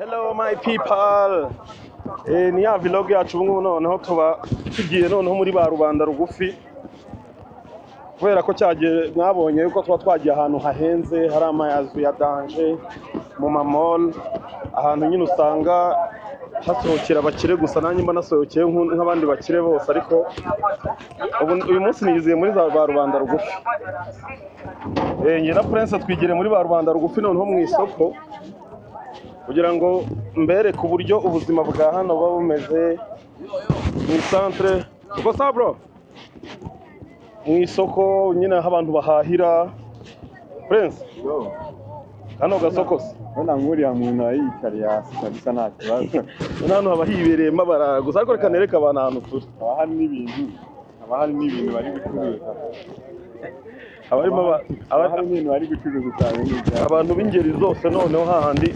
Hello my people. Ni ya vlog yacu ubu noneho tuba tugiye noneho muri ba rubanda rugufi. Kubera ko cyagiye mwabonye yuko tuba twagiye ahantu hahenze hari amayazu ya danger mu mamall ahantu nyine usanga hasohokera abakire gusa nanjye mba nasohokeye nk'abandi bakire bose ariko uyu munsi niyiziye muri za ba rubanda rugufi. Nge na Prince twigire muri ba rubanda rugufi noneho mu isoko kugira ngo mbere ku buryo ubuzima bwa hano buba bumeze mu centre. Uko sa bro? Mu isoko nyine aho abantu bahahira. Prince hano gasoko se Ona nkuriya muntu ayikariye hasi kabisa nta kibazo. hano haba hibereyemo abaraguza ariko reka nereka abantu ahantu turi. Haba hari n'ibintu bari gucuruza. Ibintu bari gucuruza cyane n'ibya abantu b'ingeri zose noneho hahandi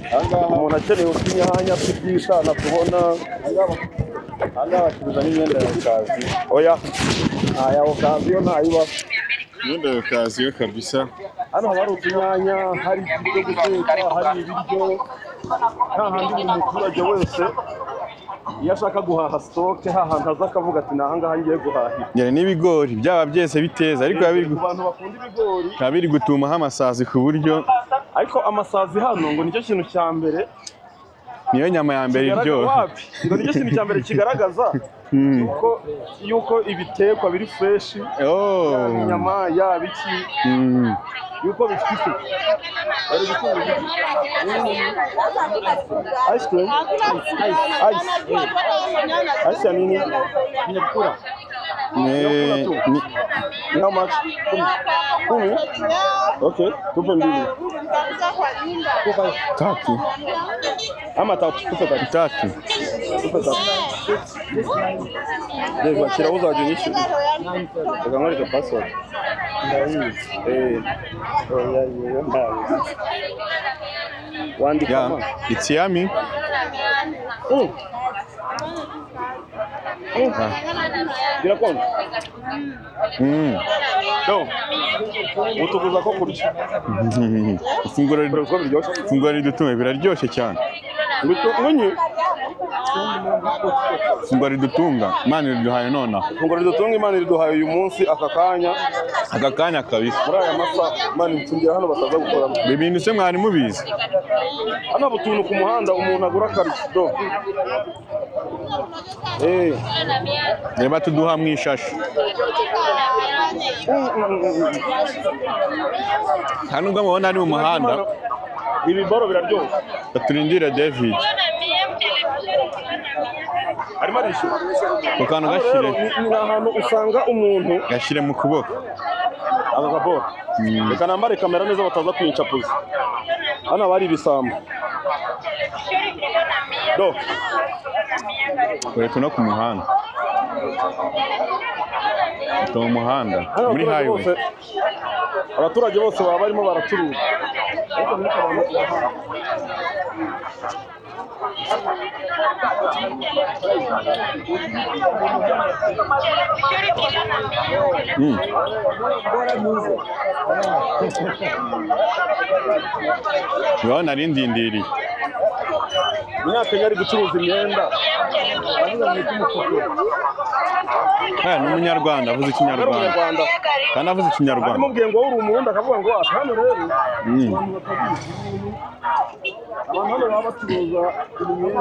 umuntu akeneye ukinyanya by'isana tubona anga bacuruza n'imyenda ya kazi. oya Aya okaziyo ntayiba. Imyenda ya kazi kabisa. hano haba hari utunyanya, hari ibyo guteka, hari ibiryo. Hahandi buri muturage wese iyo ashaka guhaha stoke hahandi aza akavuga ati nahangaha ngiye guhahira. Yari n'ibigori byaba byese biteza ariko Abantu bakunda ibigori kabiri gutumaho amasazi ku buryo ariko amasazi hano ngo nicyo kintu cya mbere niyo nyama ya mbere iryoha. ngo nicyo kintu cya mbere kigaragaza yuko ibitekwa biri fresh. Inyama yaba iki yuko bifite isuku. Bari gukunda ice cream ice nini nyakura ni how much? 10? Okay, tupe mbili. Tatu. Ama tatu, tupe tatu. Tatu. Tupe tatu. Deva kirauza wajinisho. Tukamwona password. Wandika Yeah, it's yummy. Birakona. Do. Utuguza ko kurya. Ifunguro ridutunga biraryoshye cyane. Ngutunye. Ifunguro ridutunga Imana riduhaye nona. Ifunguro ridutunga Imana riduhaye uyu munsi aka kanya kabisa. muri aya masa Imana itsungira hano bataza gukoramo. Ibintu se mwari mubizi. Hano butuntu ku muhanda umuntu agura karido. Reba tuduha mu ishashi. Hano ubwo mubona ari mu muhanda. Ibiboro biraryoshye. Turindire David. Arimo arishyura. Ku kantu gashire. Ni ahantu usanga umuntu Gashire mu kuboko. agakabora. Reka nambare kamera neza bataza kwincapuza. Hano bari ibisambo. Do. Kwetu no ku muhanda. Mu muhanda muri highway. Abaturage bose baba barimo baracuruza. Urabona ari ndindiriye. Umunyakenya ari gucuruza imyenda. Ni umunyarwanda avuze ikinyarwanda. Kandi avuze ikinyarwanda. Aramubwiye ngo uri umurundi akavuga ngo hano rero. Abantu hano baba bacuruza imyenda,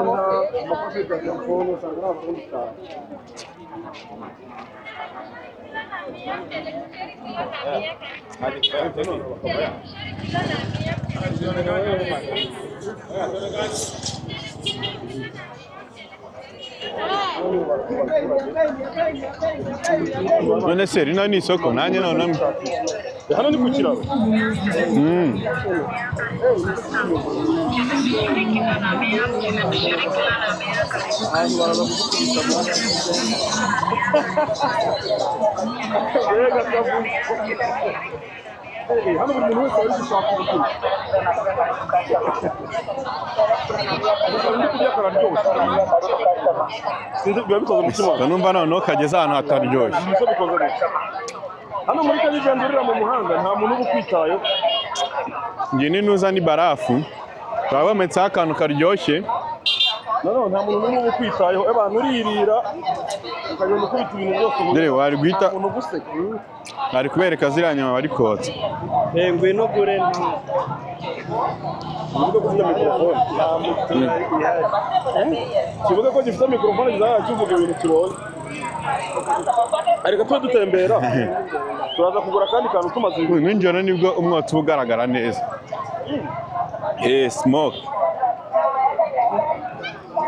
amakote ya telefone, usanga ari abarundi cyane. None se rino ni isoko nanjye none Hano ni ku kiraro. Hano buri muntu wese ari gushaka ubuzima. numva noneho kageze ahantu hataryoshye. Hano muri Kanyarwanda urira mu muhanda nta muntu uba ukwitayeho. Njye ni nuza ni barafu twabometseho akantu karyoshye nanone nta muntu n'umwe ukwitayeho abantu uririra ukagenda ukubita ibintu byose dore wari guhita umuntu uguseka ari kubereka ziriya nyama bari kotsa ngwino gure kivuga ko gifite mikorofone kizajya kivuga ibintu kibonye ariko tube dutembera turaza kugura akandi kantu tumaze nijoro nibwo umwotsi uba ugaragara neza smoke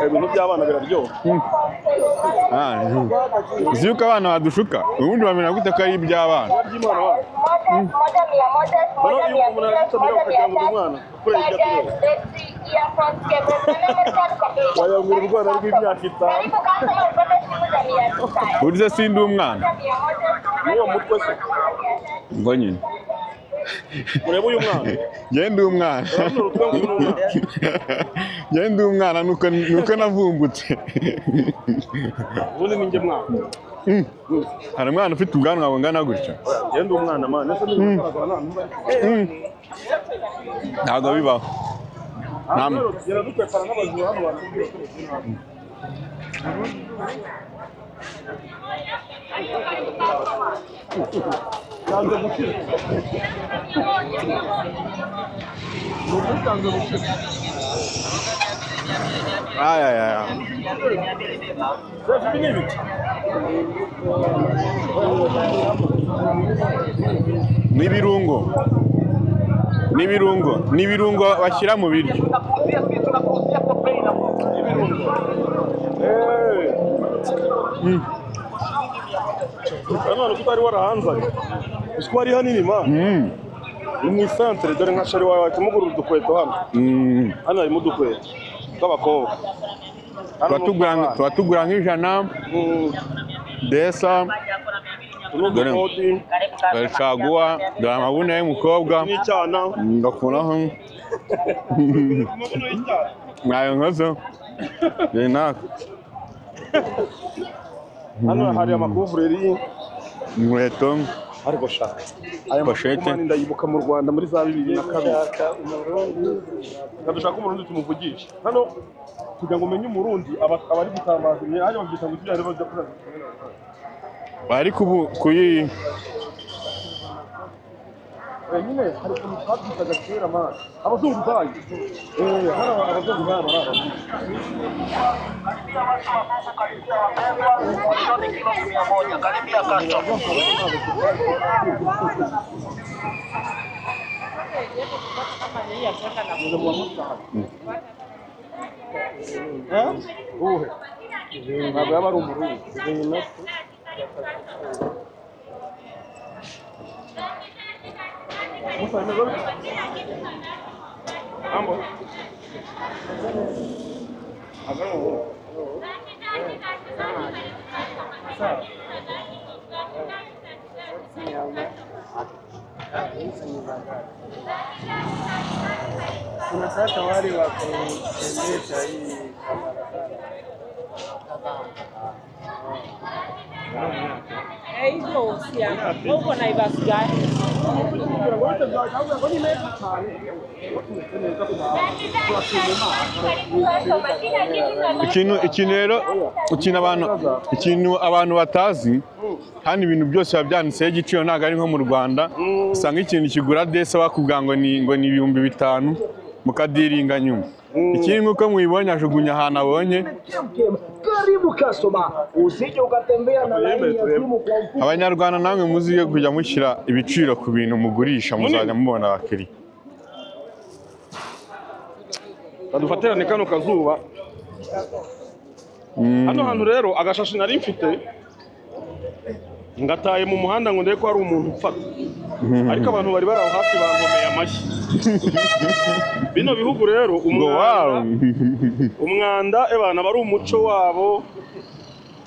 ibintu by'abana biraryoha uzi yuko abana badushuka ubundi bamenya gute ko ari iby'abana wayangura urwana rw'imyaka 5 burya sindi umwana n'uwo mutwe se ngo nyine ureba uyu mwana genda umwana genda umwana nuko navumbutse ubundi ninjye mwana hari umwana ufite ubwanwa bungana gutya genda umwana man ese ntabwo bibaho namwe gera dukwepana n'abazuru hano batubwira yanze gukira n'ibirungo bashyira mu biryo hano tutari warahanzanye uko ari hanini man ni mu centre dore nka shari wawe tumugurura udukweto hano harimo udukweto tw'abakobwa tuba tugura nk'ijana desa dore caguwa dore amabune y'umukobwa n'icyana ngakunaho mwayo nkozo naka hano hari amakuvureri inkweto ariko shaka aya pochette ndayibuka mu Rwanda muri za 2002 kadushaka umurundi tumuvugisha hano kugira ngo umenye umurundi abari gutambaza imye aje babyita ngo tujya rero bajya bari kuyi nyine hari ukuntu twabyitaga kera man abazungu bayi hano abazungu bayi ntabwo yaba ari umurundi kuna sasa wale wa kuendesha hii hivyo usiana huko na ibasi gani ikintu abantu batazi hano ibintu byose biba byanditseho igiciro ntabwo ari nko mu Rwanda usanga ikintu kigura desa bakubwira ngo ni 5,000 mukadiringa nyuma ikindi nk'uko mwibonye ajugunya ahantu abonye karibu customer usije ukatembea na laini ya simu kwa mfumo. Abanyarwanda namwe muziye kujya mushyira ibiciro ku bintu mugurisha muzajya mubona abakiriya badufatirane kano kazuba hano hantu rero agashashi nari mfite ngataye mu muhanda ngo ndebe ko hari umuntu upfata ariko abantu bari baraho hafi bankomeye amashyi bino bihugu rero umwanda ebana bari umuco wabo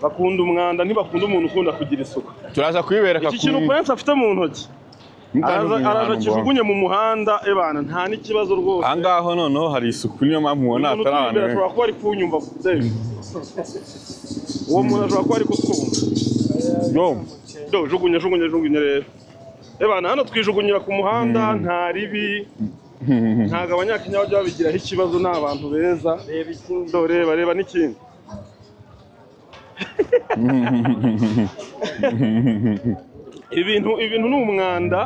bakunda umwanda ntibakunda umuntu ukunda kugira isuku turaza kwibereka iki kintu Prince afite mu ntoki araza kijugunye mu muhanda ebana nta n'ikibazo rwose ahangaho noneho hari isuku niyo mpamvu mubona atari abantu ashobora kuba ari kunyumva uwo muntu ashobora kuba ari kutwumva jugunya rero ebana hano twijugunyira ku muhanda nta ribi ntabwo abanyakenya bajya babigiraho ikibazo, ni abantu beza. Dore bareba n'ikindi. ibintu ni umwanda.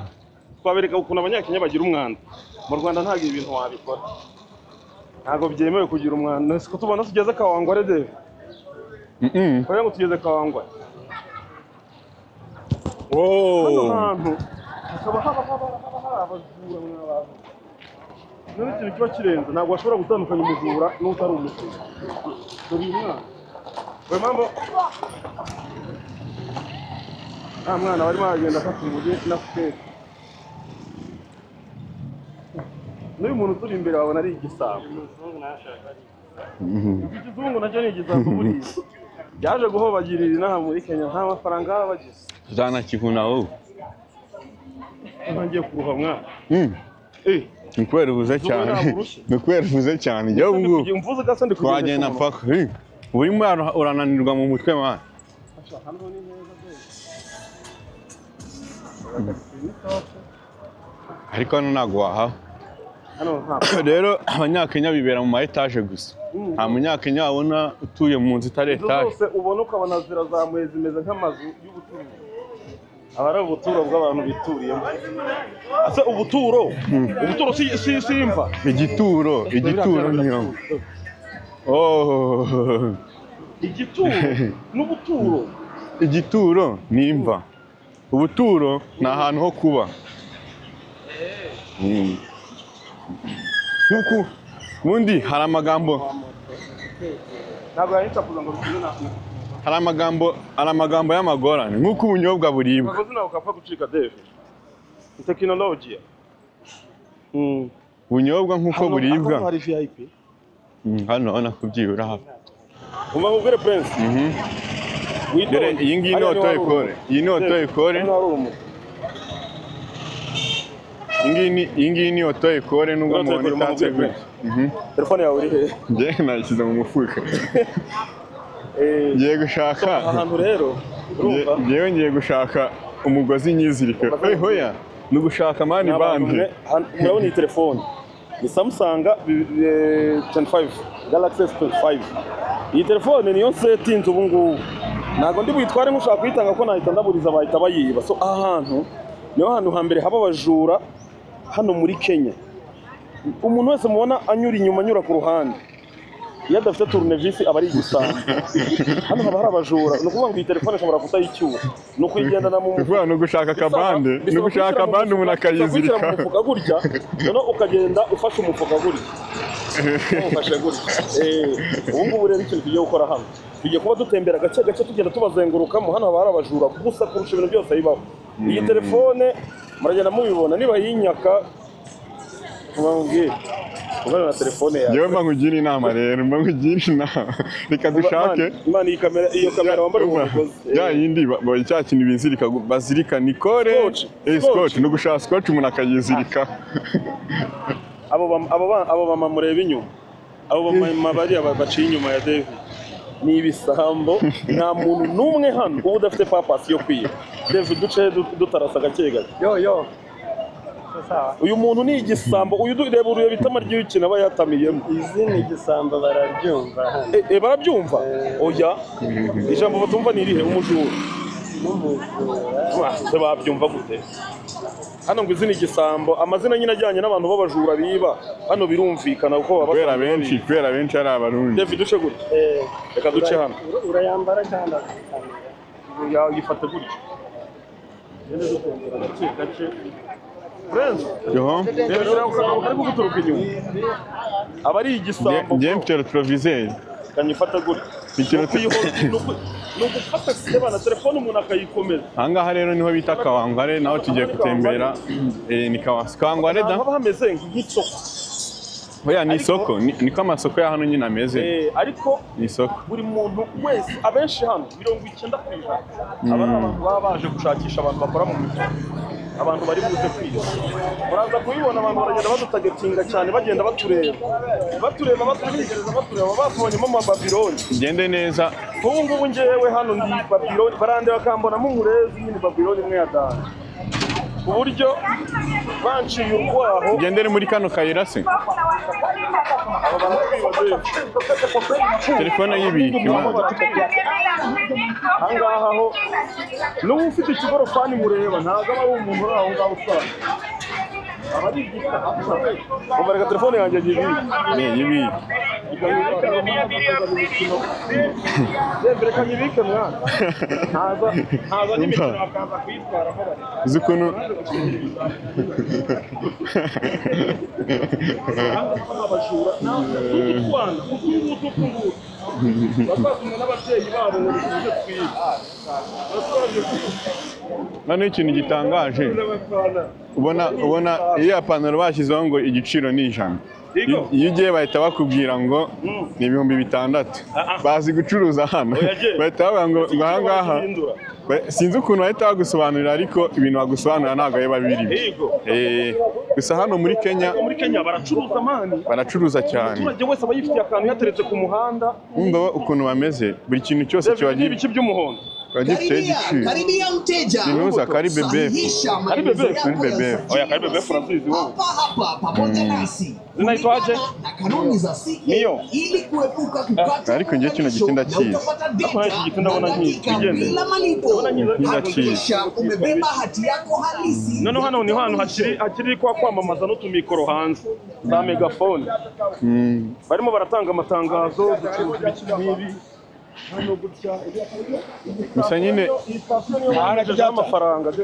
Twabereka ukuntu abanyakenya bagira umwanda. Mu Rwanda ntabwo ibintu wabikora, ntabwo byemewe kugira umwanda. Siko tubona tugeze Kawangware Dave. Kubera ngo tugeze Kawangware. Hano hantu hakaba haba abajura mw'abantu. None ikintu kiba kirenze, ntabwo bashobora gutandukanya umujura n'utari umujura. Dore uyu mwana, we mambo, nta mwana barimo aragenda afata umujyi na fukeri. N'uyu muntu turi imbere wabona ari igisambo. Ikizungu nacyo ni igisambo buriya. Yaje guhobagirira inaha muri Kenya, nta mafaranga baba bagize. Uzanakivuna wowe. Ntangiye kuruha mwana. Ni kubera uvuze cyane. Ni kubera uvuze cyane. Jya ubwo. Mvuze gasa ndi kugenda. Twagenda paka. Urimo urananirwa mu mutwe mwana. Hano ni neza Ariko hano ntabwo wahaha. hano Rero abanyakenya bibera mu ma etaje gusa. Nta munyakenya wabona utuye mu nzu itari etaje. Zose ubona ukabona zirazamuye zimeze nk'amazu y'ubucuruzi. Aba ari ubuturo bw'abantu bituriyemo. Ase ubuturo si imva. Igituro niyo. Igituro n'ubuturo. Igituro ni imva. Ubuturo ni ahantu ho kuba. Nkuko mundi hari amagambo. Ntabwo yahita kuza ngo rukina. Hari amagambo y'amagorane nkuko ubunyobwa buribwa. Ntabwo zina ukapfa gucika Dave. Technology. Ubunyobwa nkuko buribwa. Hari VIP. Hano ona kubyibura hafi. Umva ngubere Prince. Dore iyi ngiyi ni auto école. Iyi ni auto école. Iyi ngiyi ni auto école nubwo mubona itatse gutya. Telefone yawe iri he? Njye nashyize mu mufuka. Ngiye gushaka ahantu rero. Ngiye gushaka umugozi nyizirika. Hoya ni ugushaka mani bande. Murabona iyi telefone ni Samsung 25 Galaxy S25. Iyi telefone niyo setinze ubu ngubu. Ntabwo ndi buyitware nk'ushaka kuyitanga ko nahita ndaburiza bahita bayiba. So ahantu niho hantu hambere haba abajura hano muri Kenya. Umuntu wese mubona anyura inyuma anyura ku ruhande, iyo adafite tournevis aba ari igisambo. Hano haba hari abajura. Ni ukuvuga ngo iyi telefone ishobora kutayicyura. Ni ukuyigendana mu mufuka. Ni ugushaka akabande. Ni ugushaka akabande umuntu akayizirika. Mu mufuka gutya, noneho ukagenda ufashe umufuka gutya. Ufashe gutya. Ubu ngubu rero ikintu tugiye gukora hano, tugiye kuba dutembera gake gake tugenda tubazengurukamo. Hano haba hari abajura gusa kurusha ibintu byose bibaho. Iyi telefone muragenda mubibona, niba yinyaka ubambwiye ubona na telefone yawe. Yewe mbankugira inama rero, mbankugira inama. Reka dushake. Imana iyo kamera wambara umugozi. Ya yindi cya kintu bizirika bazirika Nicole. Scotch no gushaka Scotch umuntu akayizirika. Abo bama mureba inyuma. Abo bama bari baciye inyuma ya David. Ni ibisambo, nta muntu n'umwe hano ubu udafite papasi yo kwiba. David duce dutarasa gake gake. Yo. Uyu muntu ni igisambo. Uyu dureba uruye bitama ry'ukina aba yatamiyemo. Izi ni igisambo barabyumva hano. Barabyumva? Oya. Ijambo batumva ni irihe? Umujura. Se babyumva gute? Hano ngo izi ni igisambo. Amazina nyine ajyanye n'abantu b'abajura biba. Hano birumvikana kuko baba kubera benshi ari abarundi. David duce gutya. Reka duce hano. Urayambara cyangwa yifate gutya. Gende dutembera gake gake. Prince. Rero ukari kuguturuka inyuma. Aba ari igisambo. Ngiye mfite retroviseur. Kanyifata gutya. No gufata sebana telefone umuntu akayikomeza. Ahangaha rero niho bita Kawangware, naho tugiye gutembera. Ni Kawangware da. Haba hameze nk'isoko. Oya ni isoko, niko amasoko ya hano nyine ameze. Ariko ni isoko. Buri muntu wese abenshi hano 90%. Aba abantu baba baje gushakisha abantu bakora mu mifuka. Abantu bari buze kwiga. Muraza kubibona abantu baragenda badutagetinga cyane bagenda batureba baturigereza batureba batubonyemo amababiloni. Ngende neza. Ubu ngubu ngewe hano ndi babiloni barande bakambona mu murezi ni babiloni imwe ya dani. ku buryo banciye urwaho ugendere muri kano kayira se aba baratwiba telefone yibika imana ahangaha ho n'ubu ufite ikigorofani mureba ntabwo aba ari umuntu uri aho ngaho utwara aba ari igita reka telefone yanjye yibika yibika reka nyibike mwana ntaza n'imikino bakaza kuyitwaraho uzi ukuntu abajura n'utwana utu bakazana n'ababyeyi babo ngo dukunze twiba noneho ikintu gitangaje ubona iriya pantaro bashyizeho ngo igiciro ni 100 iyo ugiye bahita bakubwira ngo ni 6,000 bazi gucuruza hano bahita bavuga ngo ahangaha sinzi ukuntu bahita bagusobanurira ariko ibintu bagusobanurira ntabwo biba birimo gusa hano muri Kenya baracuruza mani baracuruza cyane umuturage wese aba yifitiye akantu yateretse ku muhanda wumva ukuntu bameze buri kintu cyose kiba ibiki by'umuhondo Karibia mteja. Inuza Karibe Beef. Karibe Beef. Oya Karibe Beef urazizi wewe. Hapa pamoja nasi. Zinaitwaje? Na kanuni za CA ili kuepuka kukata. Ariko ngiye kino gitinda cheese. Akora iki gitinda bona nyinshi kigende. Bila malipo. Hakikisha umebeba hati yako halisi. None hano ni hano hakiri kwa kwamamaza n'utumikoro hanze za megafone. Barimo baratanga amatangazo ducuruza ibiki n'ibi. Hano gutya gusa nyine haraje amafaranga de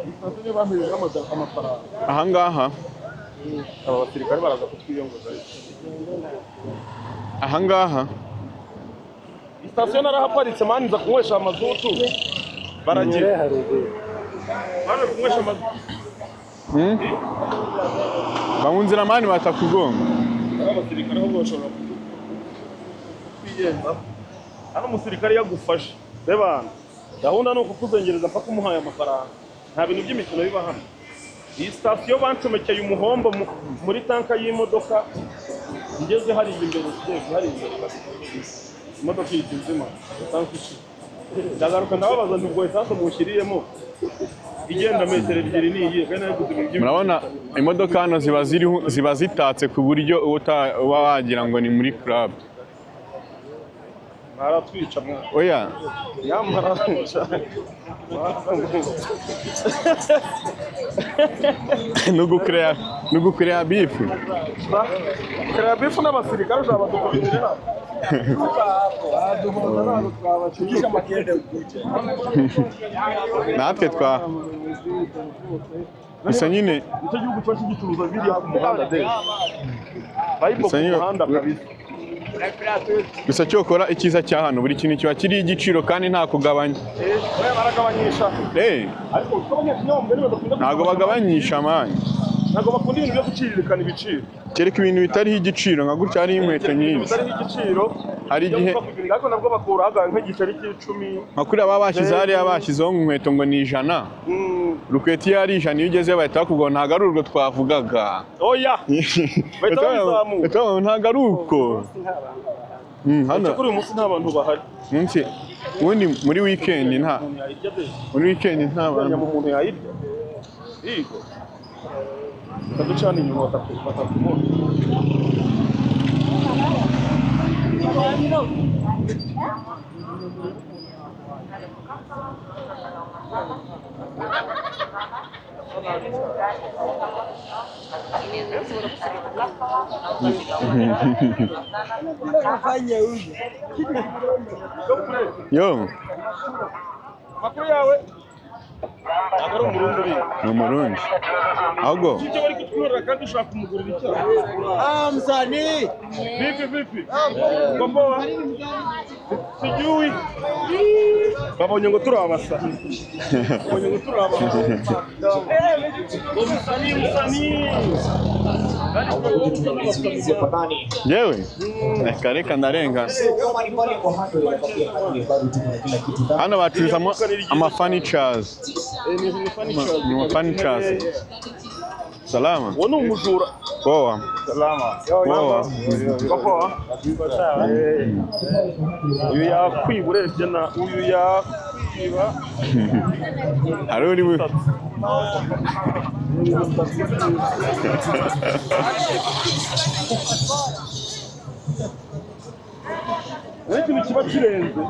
istasyo bahereje amafaranga ahangaha aba basirikare baraza kutwiyongoza ahangaha istasyo narahaparitse mani nza kunywesha amazutu baragira bana kunywesha amazutu bahunzira mani batakugonga abasirikare ho bashobora kwiyenza hano umusirikare yagufashe reba gahunda ni ukukuzengereza mpaka umuhaye amafaranga nta bintu by'imikino biba hano iyi sitasiyo bancomekeye umuhombo muri tanka y'imodoka ngeze hariya imbere imodoka ihita izima tanka iki ndagaruka ndababaza nti ubwo esanse mushyiriyemo igenda metero 2 niyiye kandi ari gutuma ibyo murabona imodoka hano ziba zitatse ku buryo uba wagira ngo ni muri club baratwica mwana oya yamara nugukurea bifu kurea bifu n'abasirikare uzaba dukomerera natwe gusa nyine icyo gihugu cyacu gicuruza biriya ku muhanda de bayibo ku muhanda kabisa gusa cyokora icyiza cya hano buri kintu kiba kiri igiciro kandi nta kugabanya baragabanyisha ntabwo bagabanyisha mani ntabwo bakunda ibintu byo guciririkana ibiciro kereka ibintu bitariho igiciro nka gutya hariho inkweto nyinshi bitariho igiciro hari igihe ariko nabwo bakuraga nk'igiceri cy'icumi nka kuriya baba bashyize hariya bashyizeho inkweto ngo ni 100 rukweto iyo ari 100 iyo ugezeyo bahita bakubwira ntabwo ari urwo twavugaga oya bahita babizamuka ntabwo ari uko hano kuri uyu munsi nta bantu bahari ubundi muri weekend nta bantu umuntu yayirya yego kaducana inyuma batakubona yo makuru yawe ntabwo ari umurundi uri ni umurundi ahubwo icyo bari kutwurira kandi ushaka kumugurira icyaha msani vipi komboa sijui babonye ngo turabasa babonye ngo turabasa yewe reka ndarenga hano bacuruzamo amafurnitures ni furnitures salama wowe ni umujura poa salama poa poa uyu yakwiba urebye na uyu yakwiba hari uri ikintu kiba kirenze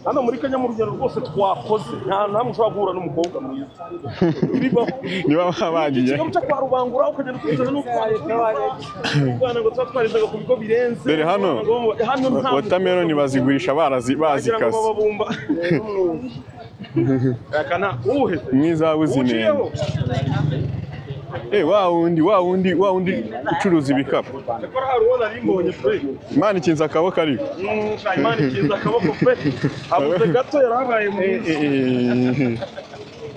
hano muri Kenya mu rugendo rwose twakoze nta namwe ushobora guhura n'umukobwa mwiza bibaho niba bagiye cyo kwa Rubangura ukagenda kugeza no kwa ngo twatwarizaga ku bigo birenze dore hano watermelon bazigurisha bazikaze akana uhe mwiza buzinene wa wundi ucuruza ibikapu Imana ikinze akaboko ariko Imana ikinze akaboko pe abuze gato yarabaye mu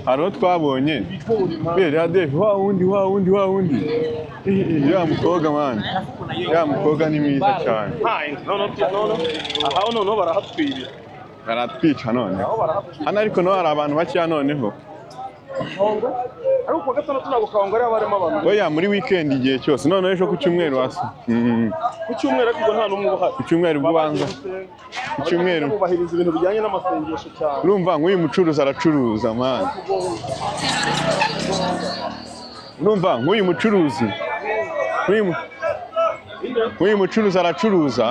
hano twabonye Dave wa wundi ya mukobwa man ya mukobwa ni mwiza cyane aha none barahatwibira baratwica none hano ariko no hari abantu bakiya noneho ariko gatandatu ntabwo kawangari abaremo abantu oya muri weekend igihe cyose none ejo ku cyumweru hasi ku cyumweru ariko nta numwe uhari ku cyumweru bwanza ku cyumweru kubahiriza ibintu bijyanye n'amasengesho cyane urumva nk'uyu mucuruzi aracuruza man urumva nk'uyu mucuruzi nk'uyu mucuruzi aracuruza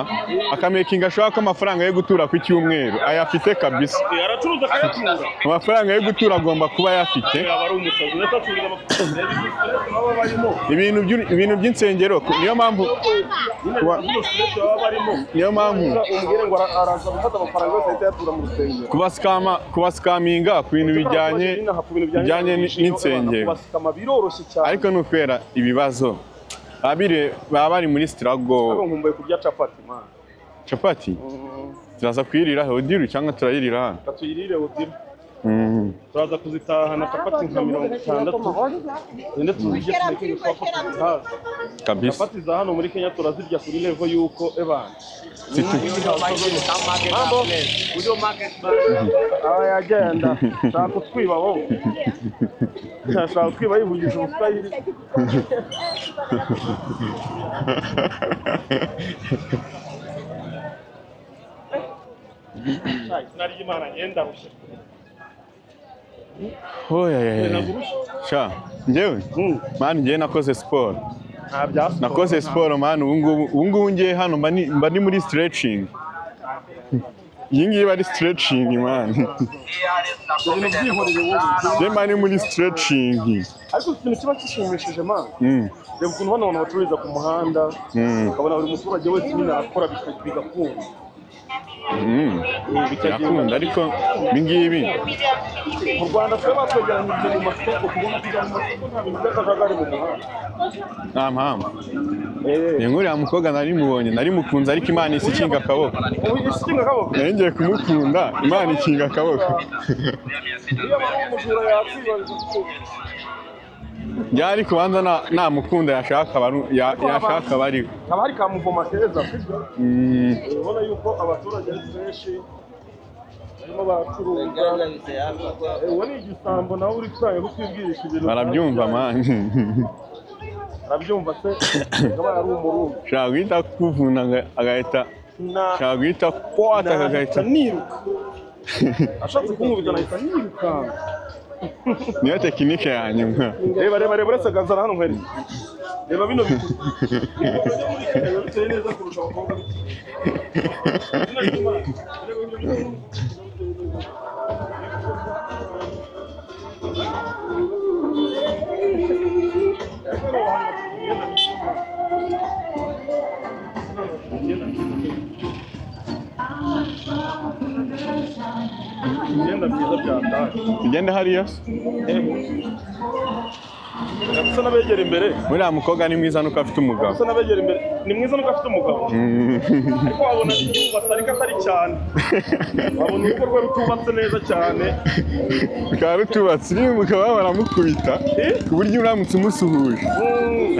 akamekinga ashobora ko amafaranga yo gutura ku cyumweru ayafite kabisa aracuruza akayatunga amafaranga yo gutura agomba kuba ayafite ibintu by'insengero niyo mpamvu kubasikaminga ku bintu bijyanye n'insengero ariko ni ukubera ibibazo baba bari muri struggle nkumbuye kurya capati man capati turaza kuyirira hodiru cyangwa turayirira hano tuyirire hodiru turaza kuzitahana capati nka 60 ende tuzirye tuneke kwa kabisa capati za hano muri Kenya turazirya kuri level yuko ebana yagenda shaka kutwiba wowe shaka kutwiba yivugisha umuswahili nari imana ngenda rushe sha njyewe mani njyewe nakoze siporo nakoze siporo mani ubu ngubu ngiye hano mba ni muri stretching iyi ngiyi bari stretching mani njyewe mani muri stretching ariko ikintu kiba gishimishije mani reba ukuntu hano abantu bacururiza ku muhanda ukabona buri muturage wese nyine arakora bigakunda birakunda ariko ibingibi mu Rwanda twe batwegeranyije mu masoko kubona kujya mu masoko nta bintu by'akajagari mu muhanda nta mpamvu nkuriya mukobwa nari mubonye nari mukunze ariko Imana isikinga akaboko nari ngiye kumukunda Imana ikinga akaboko yari kubanza namukunda yashaka bari haba hari kamuvoma keza ubona yuko abaturage benshi barimo bacuruza uwo ni igisambo nawe uri kutanga kutwibwirisha ibintu barabyumva mani arabyumva se akaba ari umurundi shaka guhita kuvuna agahita shaka guhita kwata agahita niruka ashatse kunkubita nahita nirukanka niyo tekinike ya nyuma reba uretse agazana hano nkari reba bino bintu biteye neza kurusha abakobwa imyenda myiza byataye tugende hariya gusa n'abegera imbere uriya mukobwa ni mwiza nuko afite umugabo gusa n'abegera imbere ni mwiza nuko afite umugabo ariko wabona yubatse ariko atari cyane wabona urugo rwe rutubatse neza cyane rukaba rutubatse uriya mugabo baramukubita ku buryo uramutse umusuhuje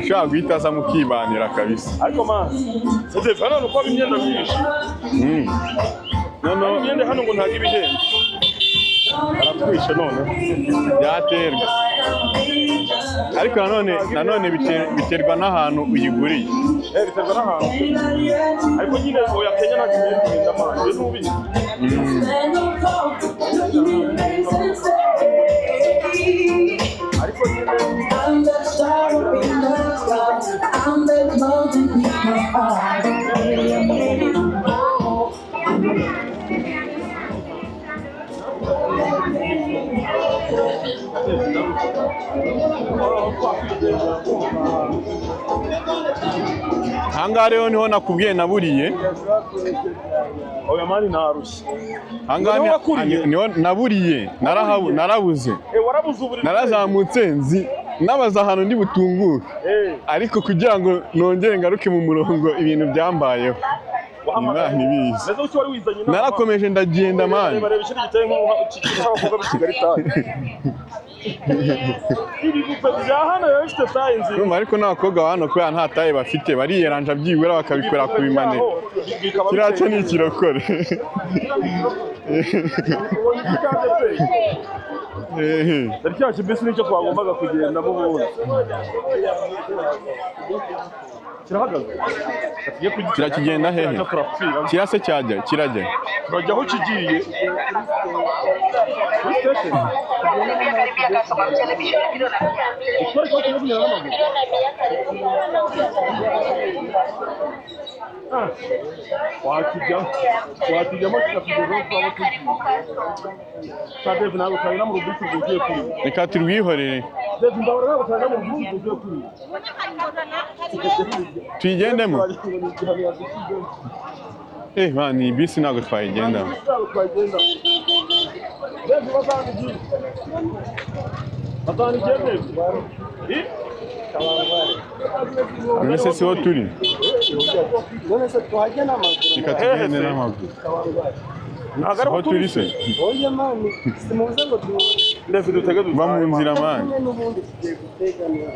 ashobora guhita aza mukibanira kabisa ariko mani udeve hano nuko haba imyenda myinshi imyenda hano ngo ntabwo ibihenda baratwishe none byaterwa ariko nanone biterwa n'ahantu uyiguriye biterwa n'ahantu ariko nyine oya Kenya nta kimwe kigenda amana rero nubizi ahangaha rero niho nakubwiye naburiye. Oya mani narushye. Ahangaha niho naburiye, narabuze. Warabuze uburi. Narazamutse nzi nabaza ahantu ndi butunguke. Ariko kugira ngo nongere ngaruke mu murongo ibintu byambayeho. Imana ibizi. Narakomeje ndagenda mani. Ariko n'abakobwa hano kubera nta taye bafite bariyeranja byibura bakabikora ku bimane. Kiriya cyo ni ikirokore. Cya kibisi nicyo twagombaga kugendamo ubundi. Kirahagaze. Kirakigenda hehe? Kirase cyajya, kirajya. Turajya aho kigiye. Wakijyamo kikakugezaho twaba tugiye. Sadeve nawe ukabona mu rubuto ugiye kuri. Reka turwihorere. Sadeve ndabona nawe ukabona mu rubuto ugiye kuri. Tuyigendemo. Mani bisi ntabwo twayigendamo. None se siho turi? None se twajya n'amaguru. Reka tugende n'amaguru. Siho turi se? Oya mani, simuze ngo Va mu nzira mani.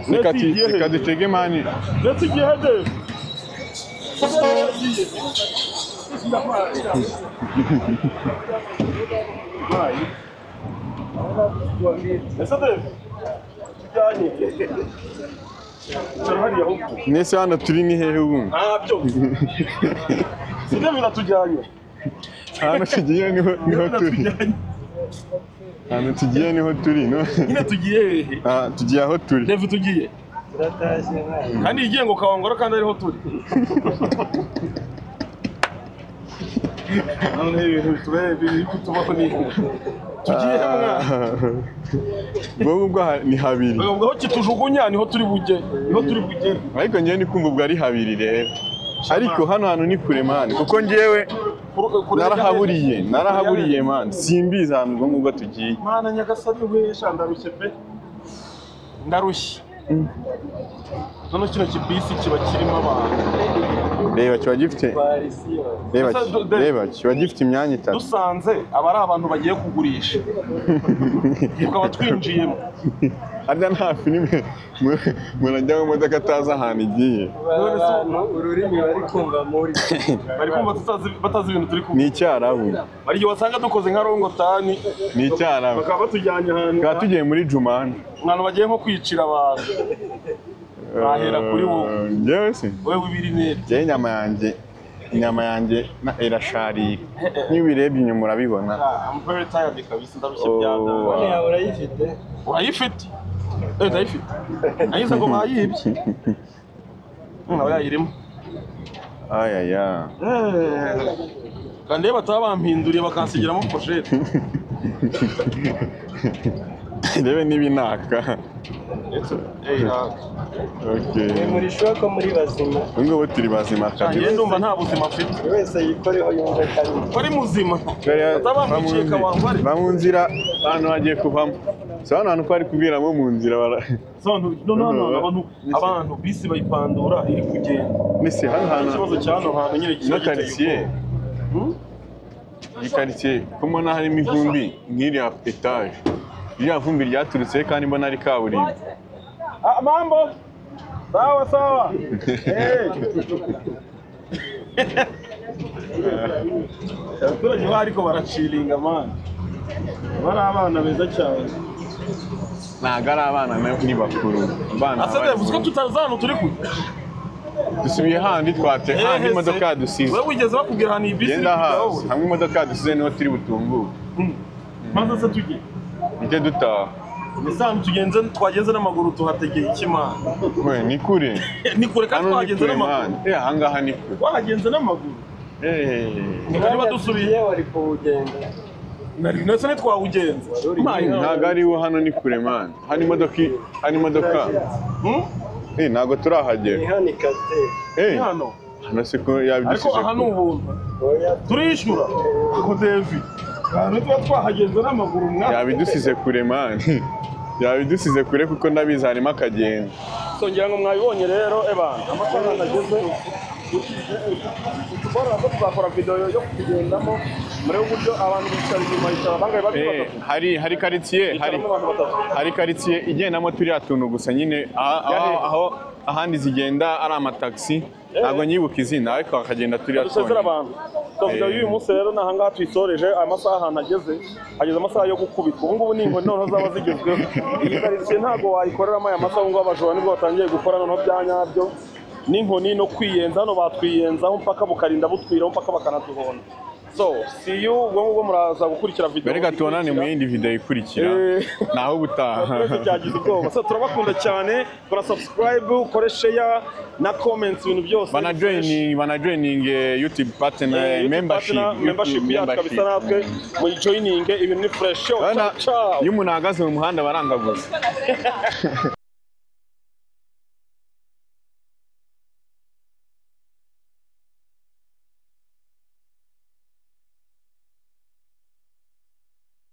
Reka dutege mani. Ndetse igihe de. Nese hano turi ni hehe ubu? Sida biratujyanye. Hano tugiye niho turi. Hano tugiye niho turi no. Nyine tugiye hehe? Tugiye aho turi. Nevu tugiye. Kandi igiye ngo Kawangoro kandi ariho turi. None ibintu turebe kutubaho ni tugiye hamwe. Ubwo ni habiri. Ubwo aho kitujugunya niho turi bujye. Niho turi bujye. Ariko ngiye ni kumva ubwo ari habiri rero. Ariko hano ni kure mani kuko ngiyewe narahaburiye mani simbiza ahantu ubwo tugiye. Mana Nyagasani wesha ndarushye pe. Ndarushye. None kino kibisi kiba kirimo abantu. Reba kiba gifite. Reba kiba gifite imyanya itatu. Dusanze aba ari abantu bagiye kugurisha. Tukaba twinjiyemo. Harya nta filime murajya mu modoka atazi ahantu igiye. ururimi bari kumva muri. Bari kumva batazi ibintu turi kumva. Ni icyarabu. Bari igihe wasanga dukoze nka rongotani. Ni icyarabu. Bakaba batujyanye ahantu. Tukaba tugiye muri Jumani. Mwana bagiye nko kwicira abantu. Bahera kuri wowe. Njyewe se? Wewe bibiri nete. Njyewe inyama yanjye irasharira. Niba ubirebye inyuma urabibona. I'm very tired kabisa ndarushye byada. None yawe urayifite? Urayifite? Ndayifite. Ayiza ngo bayibye. Nawe yayirimo. Ayaya. Kandi bataba bampinduriye bakansigiramo pochette. Rebe n'ibinaka. Okay. Muri shoko muri bazima. Ngo turi bazima kabisa. Njye ndumva nta buzima afite. Wese yikoreho yumva kandi. Ari muzima. Atabamwiceka wangwari. Ba mu nzira hano hagiye kuvamo. Sana hano ko ari kubwiramo mu nzira abantu bisi bayipandura iri kugenda. Nese hano ikibazo cyano hantu nyine karitsiye. Iyi karitsiye kumona harimo ivumbi nk'iri ya etage. Iriya vumbi ryaturutse kandi mbona ari kaburimbo. Mambo. Sawa. Abaturage bariko baracilinga mani. Bari abana beza cyane. Ntago ari abana ni bakuru. Asabye vuze ko tutazana turi ku. Dusubiye handi twate handi imodoka yadusize. Wewe wigeze bakubwira hani bisi. Genda hasi. Hamwe imodoka yadusize niho turi butunguke. Maze se tugiye. Ite dutaha. Nisanzwe twagenze n'amaguru tuhategeye ikimana. We ni kure. Ni kure kandi twagenze n'amaguru. Ahangaha ni kure. Twagenze n'amaguru. Niba dusubiye wari kuwugenda. nese ntitwawugenza ntabwo ariwo hano ni kure mani hano imodoka ntabwo turahagera hano ikate hano hano se ko yabidusije ariko aha ni ubuntu turishyura ako David hano tuba twahagenze n'amaguru mwa yabidusize kure mani yabidusize kure kuko ndabizi harimo akagenda songera ngo mwabibonye rero amafaranga nageze tuzakora video yo kugendamo muri uburyo abantu bicara inyuma yicara bangaye babiri hari karitsiye igendamo turiya tuntu gusa nyine aho ahandi zigenda ari amataxi ntabwo nyibuka izina ariko akagenda turiya tuntu abantu video y'uyu munsi rero nahangaha tuyisoreje amasaha ahantu ageze amasaha yo gukubitwa ubu ngubu ningo noneho zaba zigezweho iyi karitsiye ntabwo wayikoreramo aya masaha ngo abajura nibwo batangiye gukora noneho byanyabyo n'inkoni no kwiyenza hano batwiyenzaho mpaka bukarinda butwiraho mpaka bakanatuhonda so see you ubwo muraza gukurikira video bereka tubonane mu yindi video ikurikira naho butaha cyagize ubwoba so turabakunda cyane kora subscribe ukore share na comments ibintu byose bana joining YouTube partner membership yacu kabisa natwe mu joining ibintu ni fresh yo iyo umuntu ahagaze mu muhanda barangaguza